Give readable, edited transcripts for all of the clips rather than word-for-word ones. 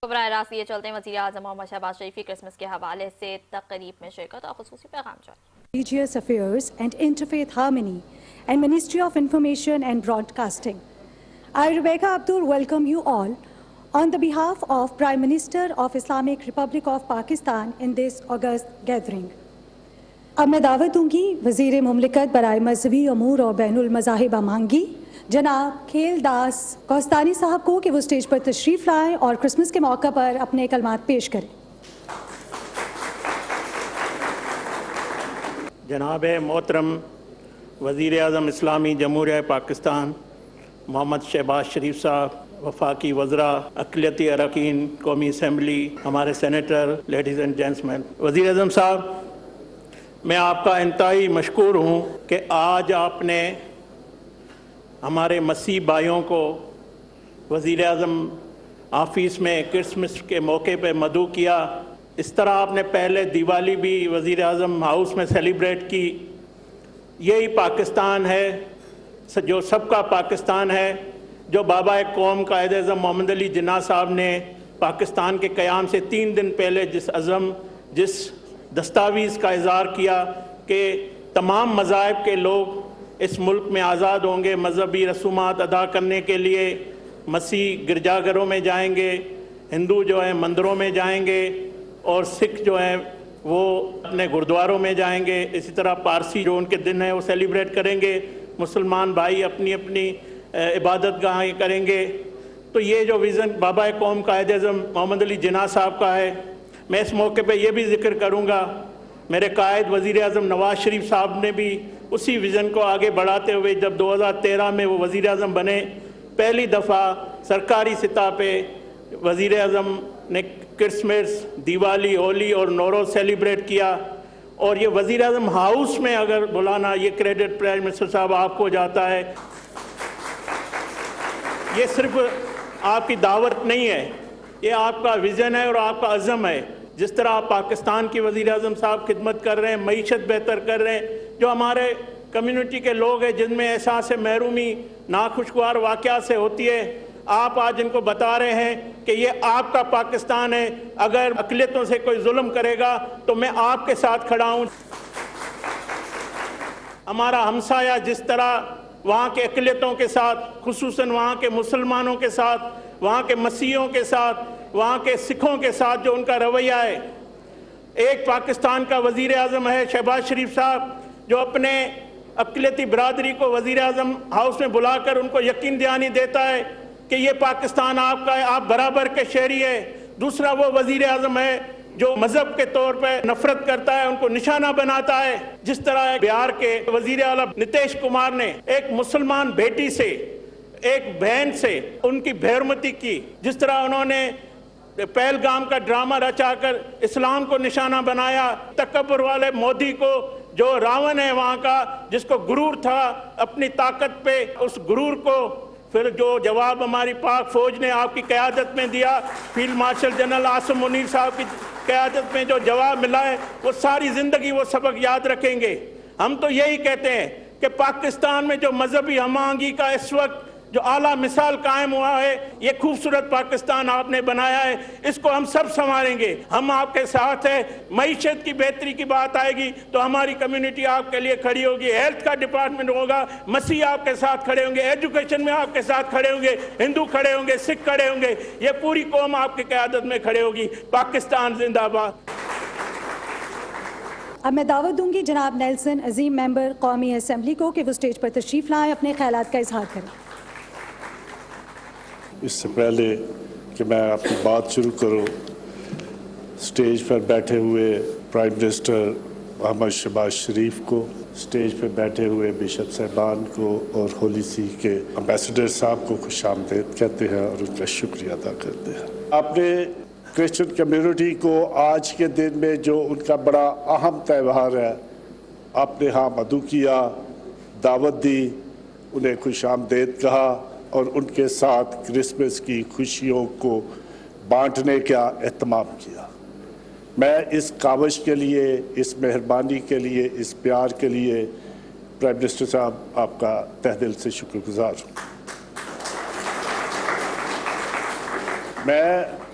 براہ راست یہ چلتے ہیں وزیر اعظم محمد شہباز شریف کی کرسمس کے حوالے سے تقریب میں شرکت اور خصوصی پیغام جاری. Religious Affairs and Interfaith Harmony and Ministry of Information and Broadcasting. I, Rebecca Abdul, welcome you all on the behalf of Prime Minister of Islamic Republic of Pakistan in this august gathering. اب میں دعوت دوں گی وزیر مملکت برائے مذہبی امور اور بین المذاہب امانگی جناب کھیل داس کوستانی صاحب کو کہ وہ اسٹیج پر تشریف لائیں اور کرسمس کے موقع پر اپنے کلمات پیش کریں. جناب محترم وزیر اعظم اسلامی جمہوریہ پاکستان محمد شہباز شریف صاحب، وفاقی وزراء، اقلیتی اراکین قومی اسمبلی، ہمارے سینیٹر، لیڈیز اینڈ جینٹس مین، وزیر اعظم صاحب، میں آپ کا انتہائی مشکور ہوں کہ آج آپ نے ہمارے مسیح بھائیوں کو وزیر اعظم آفس میں کرسمس کے موقع پہ مدعو کیا. اس طرح آپ نے پہلے دیوالی بھی وزیر اعظم ہاؤس میں سیلیبریٹ کی. یہی پاکستان ہے جو سب کا پاکستان ہے، جو بابا قوم قائد اعظم محمد علی جناح صاحب نے پاکستان کے قیام سے 3 دن پہلے جس دستاویز کا اظہار کیا کہ تمام مذاہب کے لوگ اس ملک میں آزاد ہوں گے، مذہبی رسومات ادا کرنے کے لیے مسیح گرجا گھروں میں جائیں گے، ہندو جو ہیں مندروں میں جائیں گے، اور سکھ جو ہیں وہ اپنے گردواروں میں جائیں گے. اسی طرح پارسی جو ان کے دن ہیں وہ سیلیبریٹ کریں گے، مسلمان بھائی اپنی اپنی عبادت گاہیں کریں گے. تو یہ جو ویژن بابا قوم قائد اعظم محمد علی جناح صاحب کا ہے، میں اس موقع پہ یہ بھی ذکر کروں گا، میرے قائد وزیر اعظم نواز شریف صاحب نے بھی اسی ویژن کو آگے بڑھاتے ہوئے جب 2013 میں وہ وزیر اعظم بنے، پہلی دفعہ سرکاری سطح پہ وزیر اعظم نے کرسمس، دیوالی، ہولی اور نوروز سیلیبریٹ کیا. اور یہ وزیر اعظم ہاؤس میں اگر بلانا، یہ کریڈٹ پرائم منسٹر صاحب آپ کو جاتا ہے. یہ صرف آپ کی دعوت نہیں ہے، یہ آپ کا ویژن ہے اور آپ کا عزم ہے. جس طرح آپ پاکستان کی وزیر اعظم صاحب خدمت کر رہے ہیں، معیشت بہتر کر رہے ہیں، جو ہمارے کمیونٹی کے لوگ ہیں جن میں احساس محرومی ناخوشگوار واقعات سے ہوتی ہے، آپ آج ان کو بتا رہے ہیں کہ یہ آپ کا پاکستان ہے. اگر اقلیتوں سے کوئی ظلم کرے گا تو میں آپ کے ساتھ کھڑا ہوں. ہمارا ہمسایہ جس طرح وہاں کے اقلیتوں کے ساتھ، خصوصاً وہاں کے مسلمانوں کے ساتھ، وہاں کے مسیحیوں کے ساتھ، وہاں کے سکھوں کے ساتھ جو ان کا رویہ ہے، ایک پاکستان کا وزیر اعظم ہے شہباز شریف صاحب جو اپنے اقلیتی برادری کو وزیر اعظم ہاؤس میں بلا کر ان کو یقین دہانی دیتا ہے کہ یہ پاکستان آپ کا ہے، آپ برابر کے شہری ہے. دوسرا وہ وزیر اعظم ہے جو مذہب کے طور پہ نفرت کرتا ہے، ان کو نشانہ بناتا ہے. جس طرح بہار کے وزیر اعلیٰ نتیش کمار نے ایک مسلمان بیٹی سے، ایک بہن سے ان کی بےحرمتی کی، جس طرح انہوں نے پہلگام کا ڈرامہ رچا کر اسلام کو نشانہ بنایا. تکبر والے مودی کو، جو راون ہے وہاں کا، جس کو غرور تھا اپنی طاقت پہ، اس غرور کو پھر جو جواب ہماری پاک فوج نے آپ کی قیادت میں دیا، field marshal general Asim Munir صاحب کی قیادت میں جو جواب ملا ہے، وہ ساری زندگی وہ سبق یاد رکھیں گے. ہم تو یہی کہتے ہیں کہ پاکستان میں جو مذہبی ہم آہنگی کا اس وقت جو اعلیٰ مثال قائم ہوا ہے، یہ خوبصورت پاکستان آپ نے بنایا ہے، اس کو ہم سب سنواریں گے. ہم آپ کے ساتھ ہیں. معیشت کی بہتری کی بات آئے گی تو ہماری کمیونٹی آپ کے لیے کھڑی ہوگی. ہیلتھ کا ڈپارٹمنٹ ہوگا، مسیح آپ کے ساتھ کھڑے ہوں گے. ایجوکیشن میں آپ کے ساتھ کھڑے ہوں گے، ہندو کھڑے ہوں گے، سکھ کھڑے ہوں گے. یہ پوری قوم آپ کی قیادت میں کھڑے ہوگی. پاکستان زندہ باد. اب میں دعوت دوں گی جناب نیلسن عظیم ممبر قومی اسمبلی کو کہ وہ اسٹیج پر تشریف لائیں، اپنے خیالات کا اظہار کریں. اس سے پہلے کہ میں اپنی بات شروع کروں، اسٹیج پر بیٹھے ہوئے پرائم منسٹر محمد شہباز شریف کو، اسٹیج پہ بیٹھے ہوئے بشپ صاحبان کو اور ہولی سی کے امبیسڈر صاحب کو خوش آمدید کہتے ہیں اور ان کا شکریہ ادا کرتے ہیں. آپ نے کرسچن کمیونٹی کو آج کے دن میں جو ان کا بڑا اہم تہوار ہے، آپ نے ہاں مدعو کیا، دعوت دی، انہیں خوش آمدید کہا اور ان کے ساتھ کرسمس کی خوشیوں کو بانٹنے کا اہتمام کیا. میں اس کاوش کے لیے، اس مہربانی کے لیے، اس پیار کے لیے پرائم منسٹر صاحب آپ کا تہ دل سے شکر گزار ہوں. میں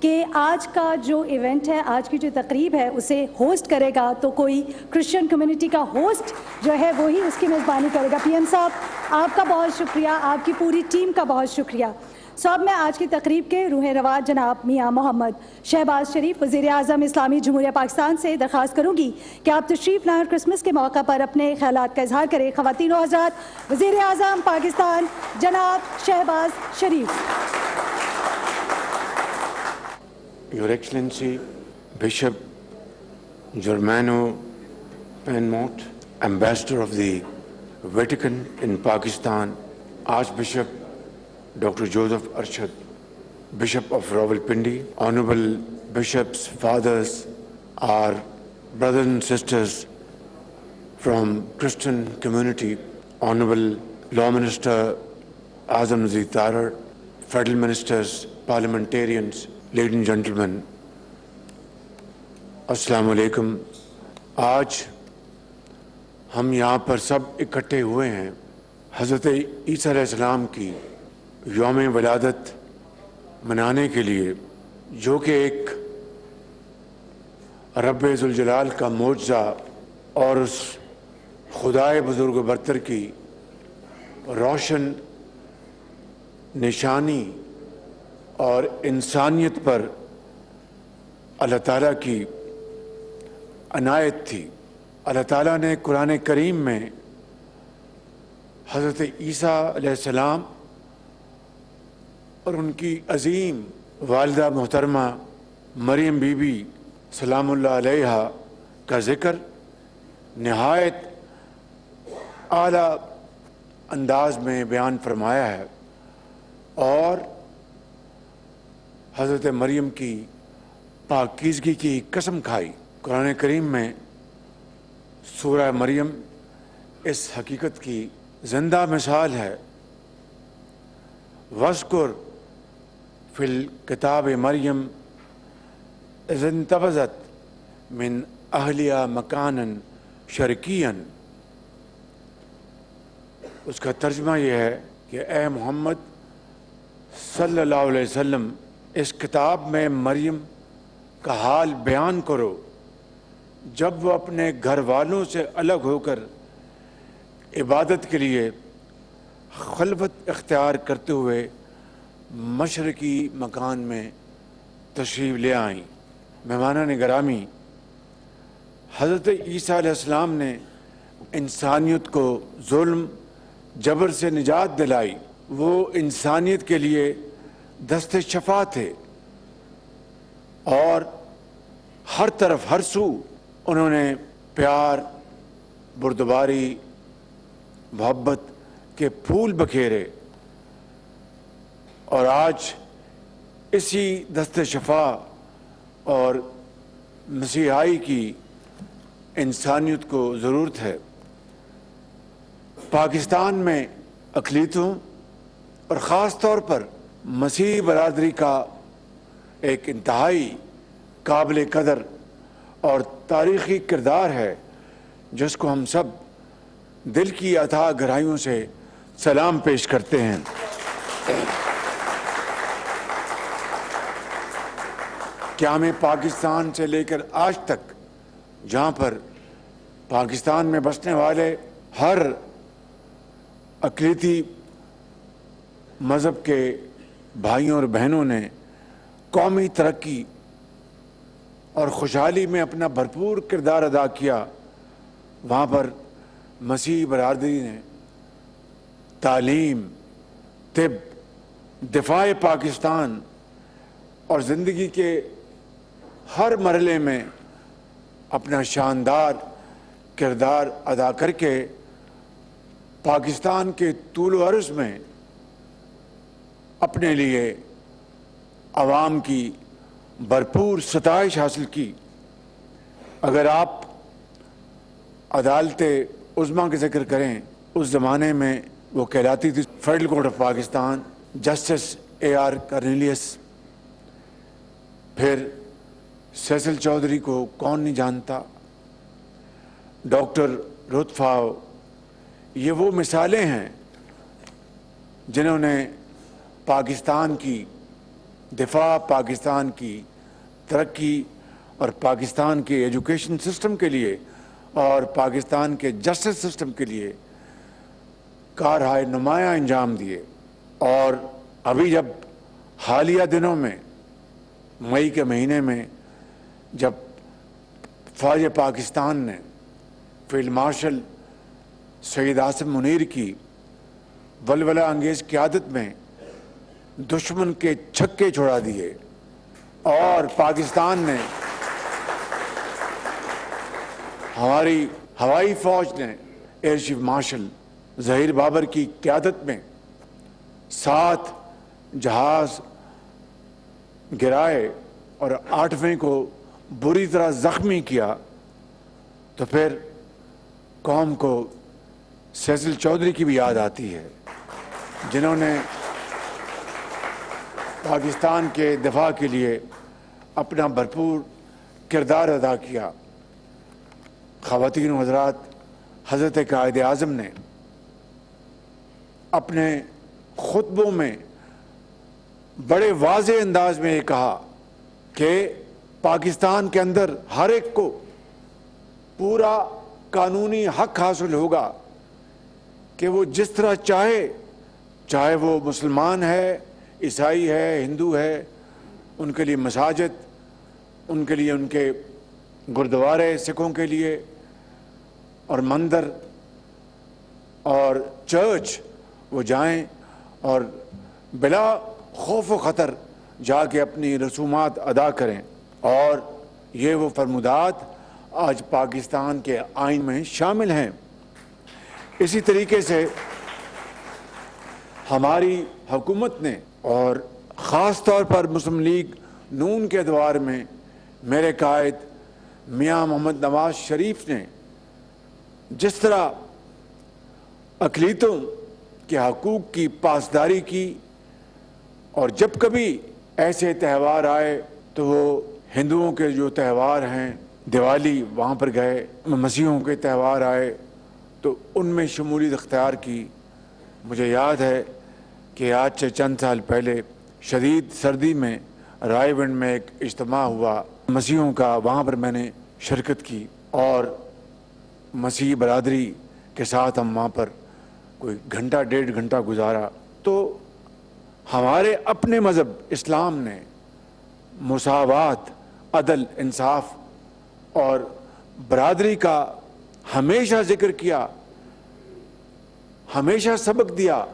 کہ آج کا جو ایونٹ ہے, آج کی جو تقریب ہے, اسے ہوسٹ کرے گا تو کوئی کرسچن کمیونٹی کا ہوسٹ جو ہے وہی اس کی میزبانی کرے گا. پی ایم صاحب آپ کا بہت شکریہ, آپ کی پوری ٹیم کا بہت شکریہ. اب میں آج کی تقریب کے روح رواج جناب میاں محمد شہباز شریف وزیر اعظم اسلامی جمہوریہ پاکستان سے درخواست کروں گی کہ آپ تشریف لائیں اور کرسمس کے موقع پر اپنے خیالات کا اظہار کریں. خواتین و حضرات, وزیر اعظم پاکستان جناب شہباز شریف. Your Excellency, Bishop Germano Penmont, Ambassador of the Vatican in Pakistan, Archbishop Dr. Joseph Arshad, Bishop of Rawalpindi, Honorable Bishops, Fathers, our brothers and sisters from Christian community, Honorable Law Minister Azam Nazir Tarar, Federal Ministers, Parliamentarians, ladies and gentlemen, السلام علیکم. آج ہم یہاں پر سب اکٹھے ہوئے ہیں حضرت عیسیٰ علیہ السلام کی یوم ولادت منانے کے لیے, جو کہ ایک رب ذوالجلال کا معجزہ اور اس خدائے بزرگ و برتر کی روشن نشانی اور انسانیت پر اللہ تعالیٰ کی عنایت تھی. اللہ تعالیٰ نے قرآن کریم میں حضرت عیسیٰ علیہ السلام اور ان کی عظیم والدہ محترمہ مریم بی بی سلام اللہ علیہا کا ذکر نہایت اعلیٰ انداز میں بیان فرمایا ہے, اور حضرت مریم کی پاکیزگی کی قسم کھائی. قرآن کریم میں سورہ مریم اس حقیقت کی زندہ مثال ہے. وَاذْكُرْ فِي الْكِتَابِ مریم اذ انتبذت من اہلیہ مکانا شرقیا. اس کا ترجمہ یہ ہے کہ اے محمد صلی اللہ علیہ وسلم, اس کتاب میں مریم کا حال بیان کرو جب وہ اپنے گھر والوں سے الگ ہو کر عبادت کے لیے خلوت اختیار کرتے ہوئے مشرقی مکان میں تشریف لے آئیں. مہمانان گرامی, حضرت عیسیٰ علیہ السلام نے انسانیت کو ظلم جبر سے نجات دلائی. وہ انسانیت کے لیے دست شفا تھے, اور ہر طرف ہر سو انہوں نے پیار, بردباری, محبت کے پھول بکھیرے. اور آج اسی دست شفا اور مسیحائی کی انسانیت کو ضرورت ہے. پاکستان میں اقلیتوں اور خاص طور پر مسیحی برادری کا ایک انتہائی قابل قدر اور تاریخی کردار ہے, جس کو ہم سب دل کی اتھاہ گہرائیوں سے سلام پیش کرتے ہیں. قیام پاکستان سے لے کر آج تک, جہاں پر پاکستان میں بسنے والے ہر اقلیتی مذہب کے بھائیوں اور بہنوں نے قومی ترقی اور خوشحالی میں اپنا بھرپور کردار ادا کیا, وہاں پر مسیحی برادری نے تعلیم, طب, دفاع پاکستان اور زندگی کے ہر مرحلے میں اپنا شاندار کردار ادا کر کے پاکستان کے طول و عرض میں اپنے لیے عوام کی بھرپور ستائش حاصل کی. اگر آپ عدالت عظمیٰ کا ذکر کریں, اس زمانے میں وہ کہلاتی تھی federal court of Pakistan. Justice A R Cornelius, پھر سیسل چودھری کو کون نہیں جانتا, ڈاکٹر رتفاؤ. یہ وہ مثالیں ہیں جنہوں نے پاکستان کی دفاع پاکستان کی ترقی اور پاکستان کے ایجوکیشن سسٹم کے لیے اور پاکستان کے جسٹس سسٹم کے لیے کارہائے نمایاں انجام دیے. اور ابھی جب حالیہ دنوں میں مئی کے مہینے میں جب فوج پاکستان نے فیلڈ مارشل سید عاصم منیر کی ولولہ انگیز قیادت میں دشمن کے چھکے چھڑا دیے اور پاکستان نے ہماری ہوائی فوج نے air chief marshal Zaheer Babar کی قیادت میں 7 جہاز گرائے اور 8ویں کو بری طرح زخمی کیا، تو پھر قوم کو سیسل چودھری کی بھی یاد آتی ہے جنہوں نے پاکستان کے دفاع کے لیے اپنا بھرپور کردار ادا کیا. خواتین و حضرات، حضرت قائد اعظم نے اپنے خطبوں میں بڑے واضح انداز میں یہ کہا کہ پاکستان کے اندر ہر ایک کو پورا قانونی حق حاصل ہوگا کہ وہ جس طرح چاہے وہ مسلمان ہے، عیسائی ہے، ہندو ہے، ان کے لیے مساجد، ان کے لیے ان کے گردوارے سکھوں کے لیے اور مندر اور چرچ وہ جائیں اور بلا خوف و خطر جا کے اپنی رسومات ادا کریں. اور یہ وہ فرمودات آج پاکستان کے آئین میں شامل ہیں. اسی طریقے سے ہماری حکومت نے اور خاص طور پر مسلم لیگ نون کے ادوار میں میرے قائد میاں محمد نواز شریف نے جس طرح اقلیتوں کے حقوق کی پاسداری کی، اور جب کبھی ایسے تہوار آئے تو وہ ہندوؤں کے جو تہوار ہیں دیوالی وہاں پر گئے، مسیحوں کے تہوار آئے تو ان میں شمولیت اختیار کی. مجھے یاد ہے کہ آج سے چند سال پہلے شدید سردی میں رائے ونڈ میں ایک اجتماع ہوا مسیحوں کا، وہاں پر میں نے شرکت کی اور مسیحی برادری کے ساتھ ہم وہاں پر کوئی گھنٹہ 1.5 گھنٹہ گزارا. تو ہمارے اپنے مذہب اسلام نے مساوات، عدل، انصاف اور برادری کا ہمیشہ ذکر کیا، ہمیشہ سبق دیا.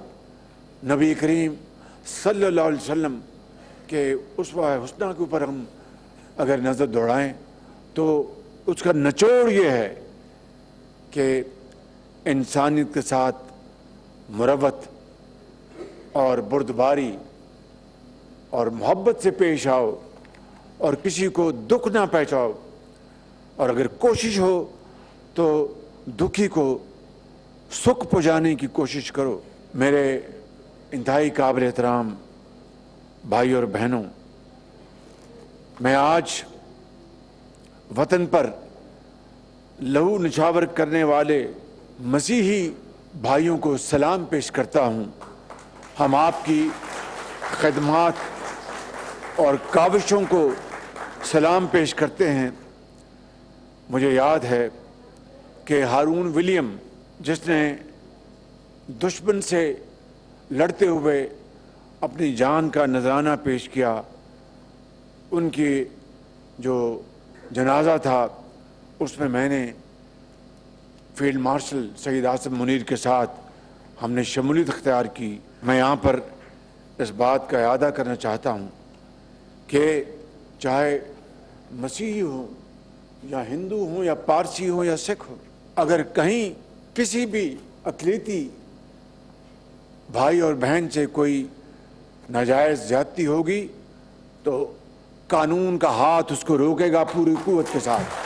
نبی کریم صلی اللہ علیہ وسلم کے اسوہ حسنہ کے اوپر ہم اگر نظر دوڑائیں تو اس کا نچوڑ یہ ہے کہ انسانیت کے ساتھ مروت اور بردباری اور محبت سے پیش آؤ اور کسی کو دکھ نہ پہنچاؤ، اور اگر کوشش ہو تو دکھی کو سکھ پہنچانے کی کوشش کرو. میرے انتہائی قابل احترام بھائی اور بہنوں، میں آج وطن پر لہو نچھاور کرنے والے مسیحی بھائیوں کو سلام پیش کرتا ہوں. ہم آپ کی خدمات اور کاوشوں کو سلام پیش کرتے ہیں. مجھے یاد ہے کہ ہارون ولیم جس نے دشمن سے لڑتے ہوئے اپنی جان کا نذرانہ پیش کیا، ان کی جو جنازہ تھا اس میں نے فیلڈ مارشل سید عاصم منیر کے ساتھ ہم نے شمولیت اختیار کی. میں یہاں پر اس بات کا اعادہ کرنا چاہتا ہوں کہ چاہے مسیحی ہوں یا ہندو ہوں یا پارسی ہوں یا سکھ ہوں، اگر کہیں کسی بھی اقلیتی بھائی اور بہن سے کوئی ناجائز زیادتی ہوگی تو قانون کا ہاتھ اس کو روکے گا پوری قوت کے ساتھ.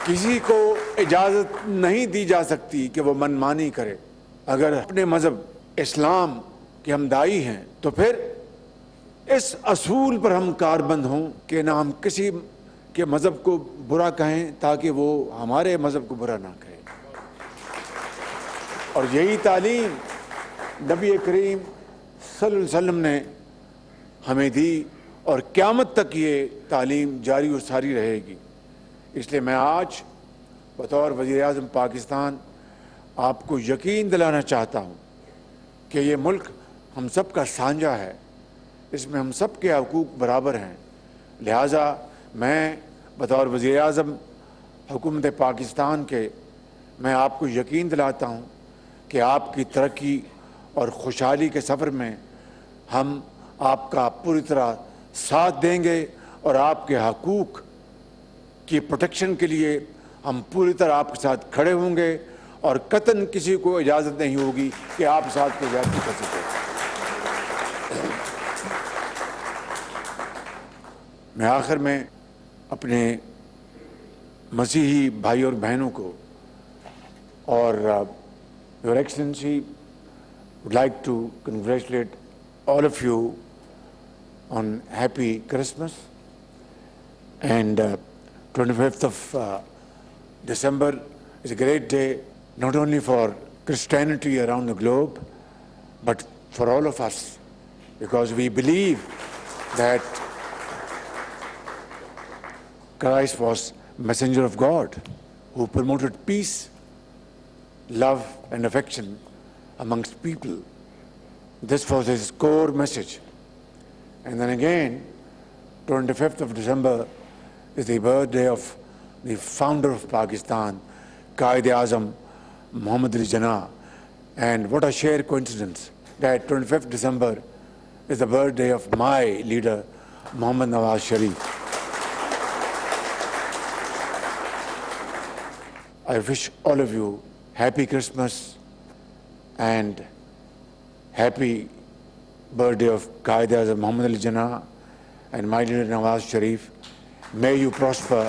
کسی کو اجازت نہیں دی جا سکتی کہ وہ منمانی کرے. اگر اپنے مذہب اسلام کے ہم دائی ہیں تو پھر اس اصول پر ہم کاربند ہوں کہ نہ ہم کسی کے مذہب کو برا کہیں تاکہ وہ ہمارے مذہب کو برا نہ کہے. اور یہی تعلیم نبی کریم صلی اللہ علیہ وسلم نے ہمیں دی اور قیامت تک یہ تعلیم جاری و ساری رہے گی. اس لیے میں آج بطور وزیر اعظم پاکستان آپ کو یقین دلانا چاہتا ہوں کہ یہ ملک ہم سب کا سانجہ ہے، اس میں ہم سب کے حقوق برابر ہیں. لہٰذا میں بطور وزیر اعظم حکومت پاکستان کے میں آپ کو یقین دلاتا ہوں کہ آپ کی ترقی اور خوشحالی کے سفر میں ہم آپ کا پوری طرح ساتھ دیں گے اور آپ کے حقوق کی پروٹیکشن کے لیے ہم پوری طرح آپ کے ساتھ کھڑے ہوں گے اور قطعاً کسی کو اجازت نہیں ہوگی کہ آپ ساتھ کوئی زیادتی کر سکے. میں آخر میں اپنے مسیحی بھائی اور بہنوں کو اور Your Excellency would like to congratulate all of you on happy Christmas, and 25th of December is a great day not only for Christianity around the globe but for all of us, because we believe that Christ was messenger of God who promoted peace, love and affection amongst people. This was his core message. And then again, 25th of December is the birthday of the founder of Pakistan, Quaid-e-Azam Muhammad Ali Jinnah. And what a sheer coincidence that 25th December is the birthday of my leader, Muhammad Nawaz Sharif. I wish all of you happy Christmas and happy birthday of Quaid-e-Azam Muhammad Ali Jinnah and my leader Nawaz Sharif. May you prosper,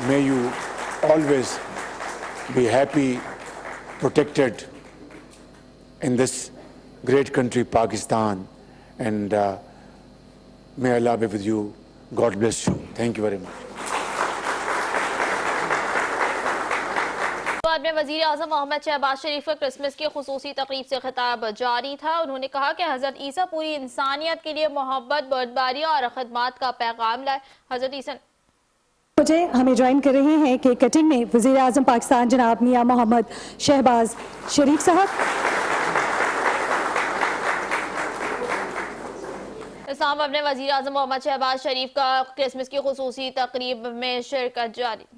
may you always be happy, protected in this great country Pakistan, and may Allah be with you. God bless you. Thank you very much. بعد میں وزیر اعظم محمد شہباز شریف کا Christmas کی خصوصی تقریب سے خطاب جاری تھا. انہوں نے کہا کہ حضرت عیسیٰ پوری انسانیت کے لیے محبت، بردباری اور خدمات کا پیغام لائے. حضرت عیسیٰ مجھے ہمیں جوائن کر رہے ہیں کہ کٹنگ میں وزیر اعظم پاکستان جناب میاں محمد شہباز شریف صاحب. اسلام اپنے وزیر اعظم محمد شہباز شریف کا کرسمس کی خصوصی تقریب میں شرکت جاری.